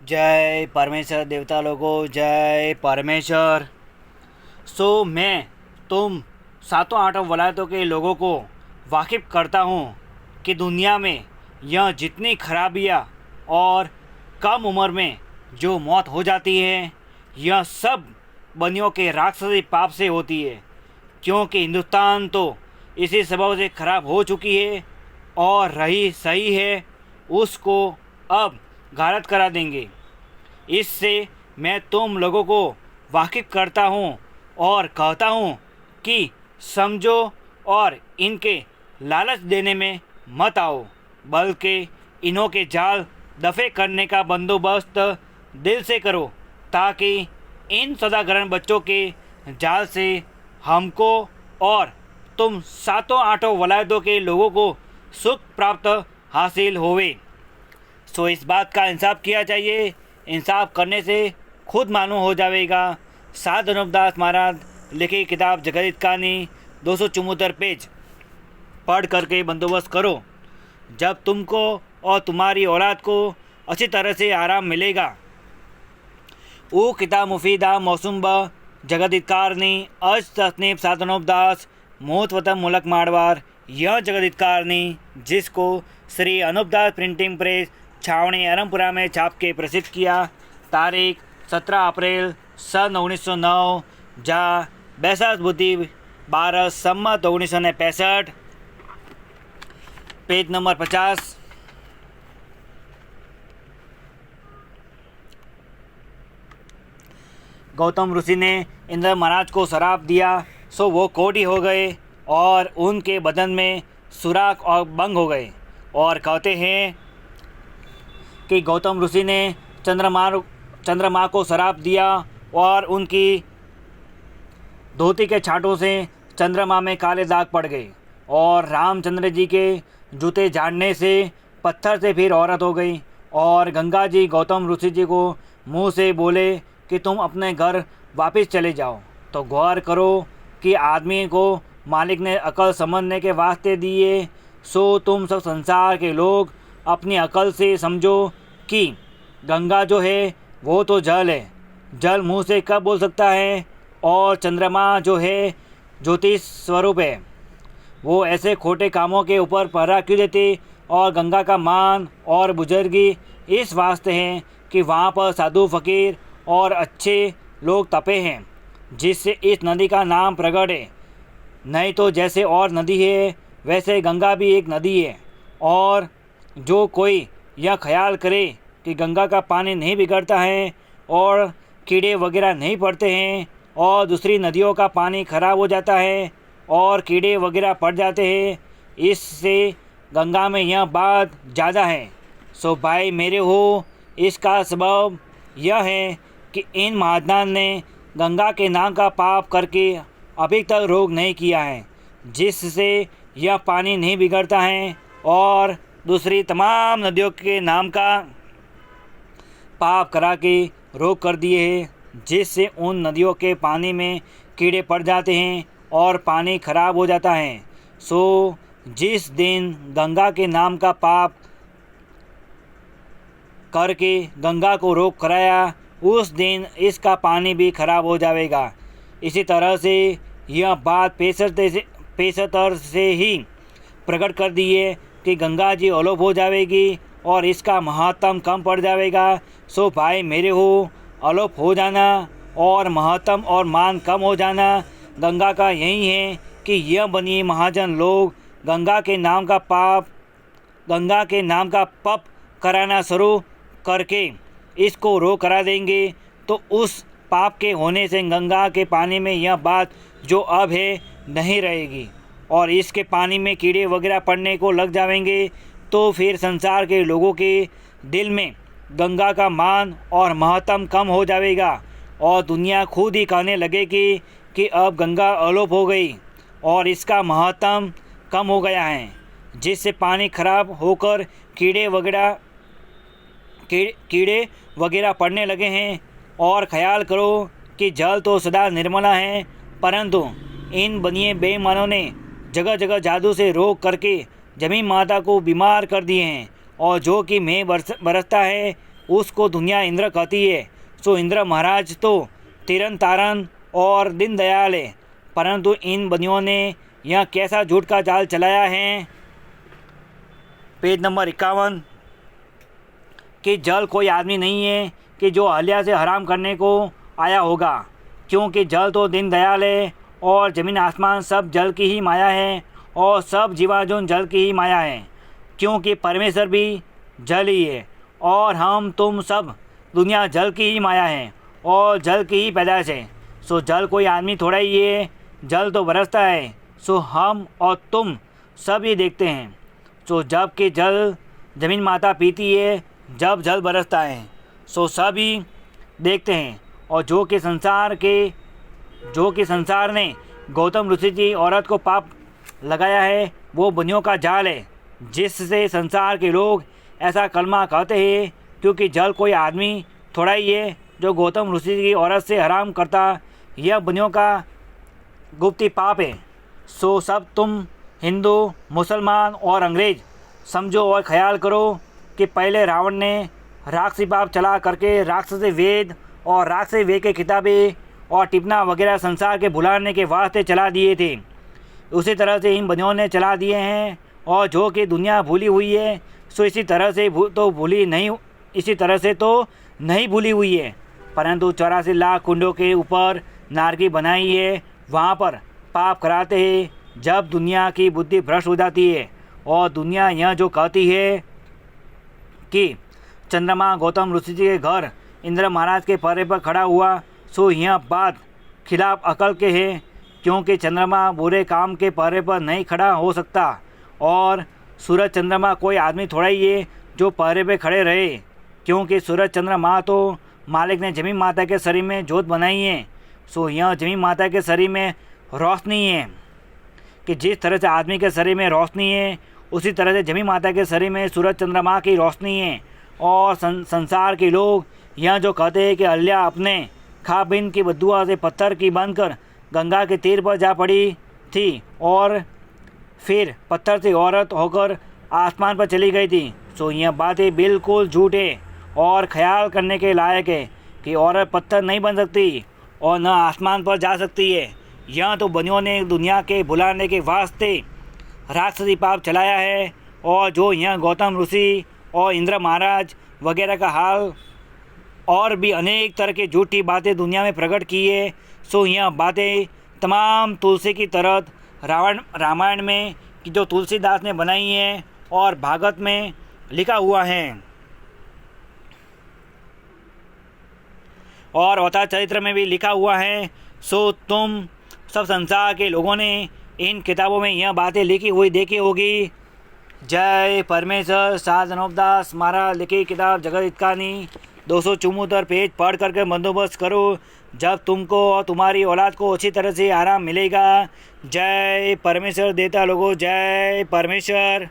जय परमेश्वर देवता लोगों, जय परमेश्वर। मैं तुम सातों आठों वलायतों के लोगों को वाकिफ़ करता हूँ कि दुनिया में यह जितनी खराबियाँ और कम उम्र में जो मौत हो जाती है, यह सब बनियों के राक्षसी पाप से होती है। क्योंकि हिंदुस्तान तो इसी सबब से खराब हो चुकी है और रही सही है उसको अब गारत करा देंगे। इससे मैं तुम लोगों को वाकिफ़ करता हूँ और कहता हूँ कि समझो और इनके लालच देने में मत आओ, बल्कि इन्हों के जाल दफ़े करने का बंदोबस्त दिल से करो, ताकि इन सदाग्रहण बच्चों के जाल से हमको और तुम सातों आठों वलायतों के लोगों को सुख प्राप्त हासिल होवे। इस बात का इंसाफ किया चाहिए। इंसाफ करने से खुद मालूम हो जाएगा। सात अनुपदास महाराज लिखी किताब जगदित कहानी 274 पेज पढ़ करके बंदोबस्त करो। जब तुमको और तुम्हारी औलाद को अच्छी तरह से आराम मिलेगा। वो किताब मुफीदा मौसुम ब जगदित कारनी अज तसनीफ सात अनुपदास मोहतवतम मुलक मारवाड़। यह जगदित कारनी जिसको श्री अनुपदास प्रिंटिंग प्रेस छावनी अरमपुरा में छाप के प्रसिद्ध किया। तारीख 17 अप्रैल सन 1909 जा बैसाख बुद्धि 12 सम्मत 1965। Page number 50। गौतम ऋषि ने इंद्र महाराज को शराप दिया, सो वो कोढ़ी हो गए और उनके बदन में सुराख और बंग हो गए। और कहते हैं कि गौतम ऋषि ने चंद्रमा को शराप दिया और उनकी धोती के छांटों से चंद्रमा में काले दाग पड़ गए। और रामचंद्र जी के जूते झाड़ने से पत्थर से फिर औरत हो गई। और गंगा जी गौतम ऋषि जी को मुंह से बोले कि तुम अपने घर वापस चले जाओ। तो गौर करो कि आदमी को मालिक ने अकल समझने के वास्ते दिए। सो तुम सब संसार के लोग अपनी अकल से समझो कि गंगा जो है वो तो जल है। जल मुंह से कब बोल सकता है? और चंद्रमा जो है ज्योतिष स्वरूप है, वो ऐसे खोटे कामों के ऊपर पहरा क्यों देते? और गंगा का मान और बुजुर्गी इस वास्ते हैं कि वहाँ पर साधु फकीर और अच्छे लोग तपे हैं, जिससे इस नदी का नाम प्रगट है। नहीं तो जैसे और नदी है वैसे गंगा भी एक नदी है। और जो कोई यह ख्याल करे कि गंगा का पानी नहीं बिगड़ता है और कीड़े वगैरह नहीं पड़ते हैं और दूसरी नदियों का पानी खराब हो जाता है और कीड़े वगैरह पड़ जाते हैं, इससे गंगा में यह बात ज़्यादा है। सो भाई मेरे हो, इसका सबब यह है कि इन महात्मा ने गंगा के नाम का पाप करके अभी तक रोग नहीं किया है, जिससे यह पानी नहीं बिगड़ता है। और दूसरी तमाम नदियों के नाम का पाप करा के रोग कर दिए हैं, जिससे उन नदियों के पानी में कीड़े पड़ जाते हैं और पानी खराब हो जाता है। सो जिस दिन गंगा के नाम का पाप करके गंगा को रोग कराया, उस दिन इसका पानी भी खराब हो जाएगा। इसी तरह से यह बात पेशतर से ही प्रकट कर दी है कि गंगा जी अलोप हो जाएगी और इसका महत्तम कम पड़ जाएगा। सो भाई मेरे हो, अलोप हो जाना और महत्तम और मान कम हो जाना गंगा का यही है कि यह बनिए महाजन लोग गंगा के नाम का पप कराना शुरू करके इसको रोक करा देंगे। तो उस पाप के होने से गंगा के पानी में यह बात जो अब है नहीं रहेगी और इसके पानी में कीड़े वगैरह पड़ने को लग जाएंगे। तो फिर संसार के लोगों के दिल में गंगा का मान और महत्तम कम हो जाएगा और दुनिया खुद ही कहने लगेगी कि अब गंगा अलोप हो गई और इसका महत्तम कम हो गया है, जिससे पानी खराब होकर कीड़े वगैरह पड़ने लगे हैं। और ख्याल करो कि जल तो सदा निर्मला है, परंतु इन बनिए बेईमानों ने जगह जगह जादू से रोक करके जमीन माता को बीमार कर दिए हैं। और जो कि मैं बरसता है उसको दुनिया इंद्र कहती है। सो इंद्र महाराज तो तिरन तारन और दीनदयाल है, परंतु इन बनियों ने यह कैसा झूठ का जाल चलाया है। पेज नंबर 51 कि जल कोई आदमी नहीं है कि जो अहल्या से हराम करने को आया होगा, क्योंकि जल तो दीनदयाल है और ज़मीन आसमान सब जल की ही माया है और सब जीवाजोन जल की ही माया है, क्योंकि परमेश्वर भी जल ही है और हम तुम सब दुनिया जल की ही माया है और जल की ही पैदाइश है। सो जल कोई आदमी थोड़ा ही है, जल तो बरसता है। सो हम और तुम सब ये देखते हैं। सो जब कि जल ज़मीन माता पीती है, जब जल बरसता है, सो सब ही देखते हैं। और जो कि संसार ने गौतम ऋषि की औरत को पाप लगाया है, वो बनियों का जाल है, जिससे संसार के लोग ऐसा कलमा कहते हैं, क्योंकि जल कोई आदमी थोड़ा ही है जो गौतम ऋषि की औरत से हराम करता, यह बनियों का गुप्ती पाप है। सो सब तुम हिंदू, मुसलमान और अंग्रेज समझो और ख्याल करो कि पहले रावण ने राक्षसी पाप चला करके राक्षसी वेद और राक्षसी वेद के किताबें और टिप्पणा वगैरह संसार के भुलाने के वास्ते चला दिए थे। उसी तरह से इन बनियों ने चला दिए हैं। और जो कि दुनिया भूली हुई है, सो इसी तरह से तो नहीं भूली हुई है, परंतु 84 लाख कुंडों के ऊपर नारकी बनाई है, वहाँ पर पाप कराते हैं। जब दुनिया की बुद्धि भ्रष्ट हो जाती है और दुनिया यह जो कहती है कि चंद्रमा गौतम ऋषि जी के घर इंद्र महाराज के पहरे पर खड़ा हुआ, सो यह बात खिलाफ अकल के है, क्योंकि चंद्रमा बुरे काम के पहरे पर नहीं खड़ा हो सकता और सूरज चंद्रमा कोई आदमी थोड़ा ही है जो पहरे पे खड़े रहे, क्योंकि सूरज चंद्रमा तो मालिक ने जमीन माता के शरीर में जोत बनाई है। सो यह जमीन माता के शरीर में रोशनी है कि जिस तरह से आदमी के शरीर में रोशनी है, उसी तरह से जमीन माता के शरीर में सूरज चंद्रमा की रोशनी है। और संसार के लोग यह जो कहते हैं कि अहल्या अपने खाबिन की बदुआ से पत्थर की बनकर गंगा के तीर पर जा पड़ी थी और फिर पत्थर से औरत होकर आसमान पर चली गई थी। सो यह बातें बिल्कुल झूठ है और ख्याल करने के लायक है कि औरत पत्थर नहीं बन सकती और न आसमान पर जा सकती है। यह तो बनियों ने दुनिया के भुलाने के वास्ते राक्षसी पाप चलाया है। और जो यह गौतम ऋषि और इंद्र महाराज वगैरह का हाल और भी अनेक तरह की झूठी बातें दुनिया में प्रकट की है। सो यह बातें तमाम तुलसी की तरह रामायण में कि जो तुलसीदास ने बनाई है और भागवत में लिखा हुआ है और अवतार चरित्र में भी लिखा हुआ है। सो तुम सब संसार के लोगों ने इन किताबों में यह बातें लिखी हुई देखी होगी। जय परमेश्वर। साधनोपदास महाराज लिखी किताब जगत हित कहानी 274 पेज पढ़ करके बंदोबस्त करो, जब तुमको और तुम्हारी औलाद को अच्छी तरह से आराम मिलेगा। जय परमेश्वर देता लोगों, जय परमेश्वर।